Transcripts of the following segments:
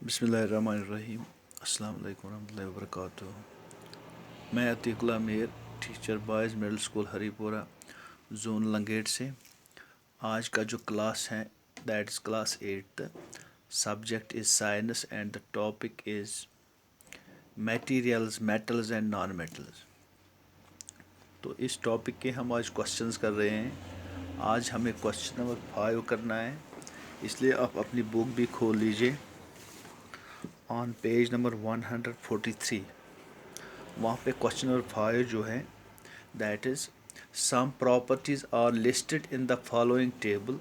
बिस्मिल्लाहिर्रहमानिर्रहीम। अस्सलाम वालेकुम रहमतुल्लाहि वबरकातुहू। मैं Atiqullah Mir, teacher boys middle school Haripura, zone Langate से। आज का जो क्लास है that is class 8th। Subject is science and the topic is materials, metals and non metals. तो इस टॉपिक के हम आज क्वेश्चंस कर रहे हैं। आज हमें क्वेश्चन नंबर 5 करना है, इसलिए आप अपनी बुक भी खोल लीजिए। ऑन पेज नंबर 143 वहाँ पे क्वेश्चन नंबर 5 जो है that is some properties are listed in the following table,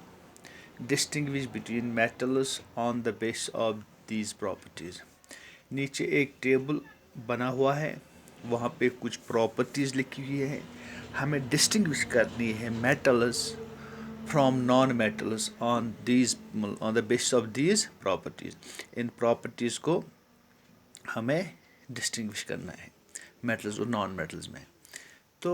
distinguish between metals on the base of these properties. नीचे एक टेबल बना हुआ है, वहाँ पे कुछ प्रॉपर्टीज़ लिखी हुई है, हमें डिस्टिंग्विश करनी है metals from non metals on the basis of these properties. In properties को हमें डिस्टिंग्विश करना है मेटल्स और नॉन मेटल्स में। तो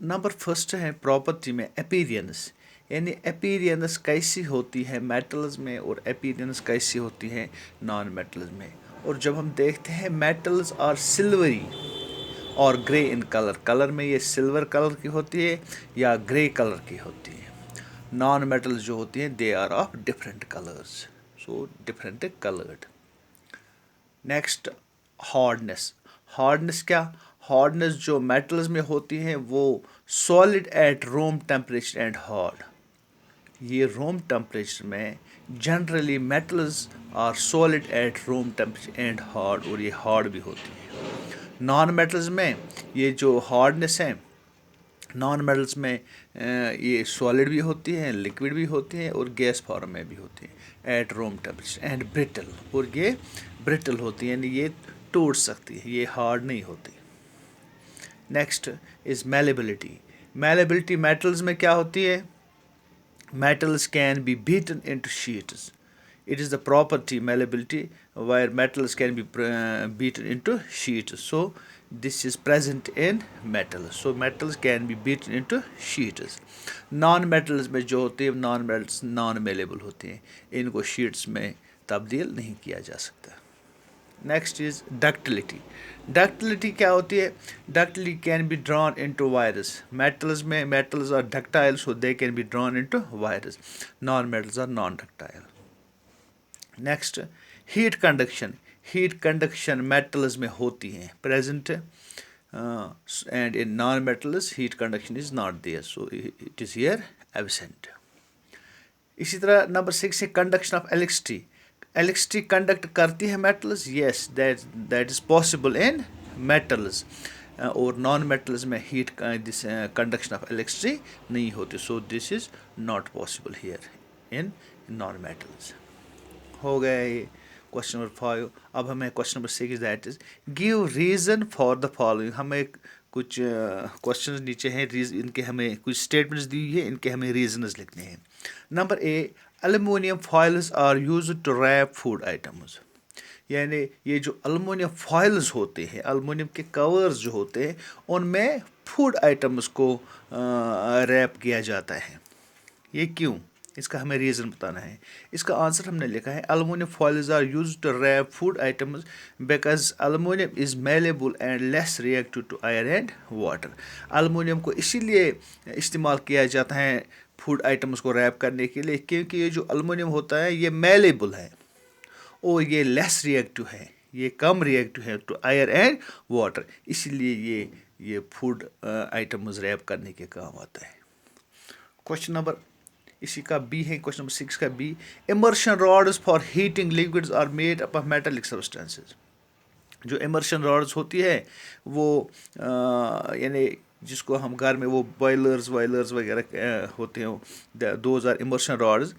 नंबर फर्स्ट है प्रॉपर्टी में अपीयरेंस, यानी अपीयरेंस कैसी होती है मेटल्स में और अपीयरेंस कैसी होती है नॉन मेटल्स में। और जब हम देखते हैं मेटल्स आर सिल्वरी और ग्रे इन कलर में ये सिल्वर कलर की होती है या ग्रे कलर की होती है। नॉन मेटल्स जो होती हैं they are of different colours, so different coloured. Next hardness क्या? हार्डनेस जो मेटल्स में होती हैं वो solid at room temperature and hard. ये रूम टेम्परेचर में generally metals are solid at room temperature and hard, और ये हार्ड भी होती है। नॉन मेटल्स में ये जो हार्डनेस है, नॉन मेटल्स में ये सॉलिड भी होती हैं, लिक्विड भी होती हैं और गैस फॉर्म में भी होती हैं eight room temperature and brittle, और ये ब्रिटल होती है यानी ये टूट सकती है, ये हार्ड नहीं होती। Next is malleability. Malleability metals में क्या होती है? Metals can be beaten into sheets. It is the property malleability where metals can be beaten into sheets. So this is present in metals. So metals can be beaten into sheets. Non metals में जो होते हैं non metals non malleable होते हैं, इनको sheets में तब्दील नहीं किया जा सकता। Next is ductility. Ductility क्या होती है? Ductility can be drawn into wires. Metals में metals are ductile, so they can be drawn into wires. Non metals are non ductile. Next heat conduction metals में होती हैं present, and in non metals heat conduction is not there, so it is here absent. इसी तरह number 6 है conduction of electricity conduct करती है metals, yes that is possible in metals, और non metals में हीट कंडक्शन ऑफ इलेक्ट्रिसिटी नहीं होती, so this is not possible here in non metals. हो गया ये क्वेश्चन नंबर 5। अब हमें question number 6 that is give reason for the following. हमें कुछ क्वेश्चन नीचे हैं, इनके हमें कुछ स्टेटमेंट्स दी हुई है, इनके हमें रीजंस लिखने हैं। Number A, aluminium foils are used to wrap food items, यानी ये जो एल्युमिनियम फॉइल्स होते हैं, एल्युमिनियम के कवर्स जो होते हैं उनमें फूड आइटम्स को रैप किया जाता है। ये क्यों? इसका हमें रीज़न बताना है। इसका आंसर हमने लिखा है aluminium foils are used to wrap food items because aluminium is malleable and less reactive to air and water. Aluminium को इसीलिए इस्तेमाल किया जाता है फूड आइटम्स को रैप करने के लिए क्योंकि ये जो एल्युमिनियम होता है ये मेलेबल है और ये लेस रिएक्टिव है, ये कम रिएक्टिव है टू आयर एंड वाटर, इसीलिए ये फूड आइटम्स रैप करने के काम आता है। क्वेश्चन नंबर इसी का बी है, क्वेश्चन नंबर 6 का B, immersion rods for heating liquids are made up of metallic substances. जो इमर्शन रॉड्स होती है वो यानी जिसको हम घर में वो बॉयलर्स वगैरह होते हैं, दोज आर इमर्शन रॉड्स,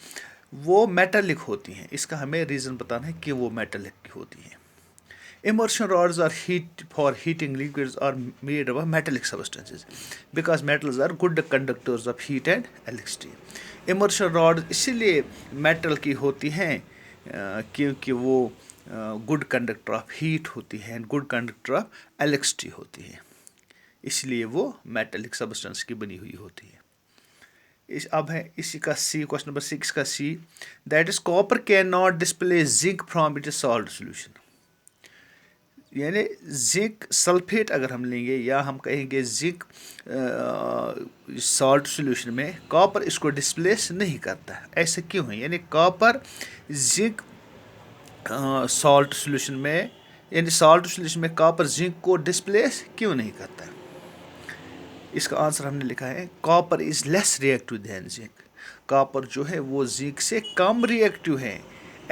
वो मेटालिक होती हैं। इसका हमें रीज़न बताना है कि वो मेटालिक की होती हैं। Immersion rods are for heating liquids are made of metallic substances because metals are good conductors of heat and electricity. Immersion rods इसलिए मेटल की होती हैं क्योंकि वो गुड कंडक्टर ऑफ हीट होती हैं, गुड कंडक्टर ऑफ इलेक्ट्रिसिटी होती है, इसलिए वो मेटेलिक सब्सटेंस की बनी हुई होती है। अब है इसी का सी, क्वेश्चन नंबर 6 का C, that is copper can not display zinc from it salt solution. यानी जिंक सल्फेट अगर हम लेंगे या हम कहेंगे जिंक सॉल्ट सोल्यूशन में, कॉपर इसको डिस्प्लेस नहीं करता है। ऐसा क्यों है? यानी कॉपर जिंक सॉल्ट सोल्यूशन में, यानी सॉल्ट सोल्यूशन में कॉपर जिंक को डिस्प्लेस क्यों नहीं करता है? इसका आंसर हमने लिखा है copper is less reactive than zinc. Copper जो है वो जिंक से कम रिएक्टिव है।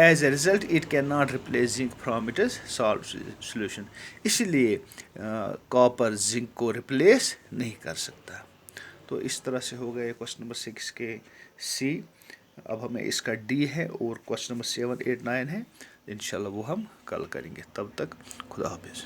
As a result it can not replace zinc from it is salt solution. इसलिए कॉपर जिंक को रिप्लेस नहीं कर सकता। तो इस तरह से हो गए क्वेश्चन नंबर 6 के सी। अब हमें इसका डी है और क्वेश्चन नंबर 7, 8, 9 है। इंशाल्लाह वो हम कल करेंगे। तब तक खुदा हाफिज़।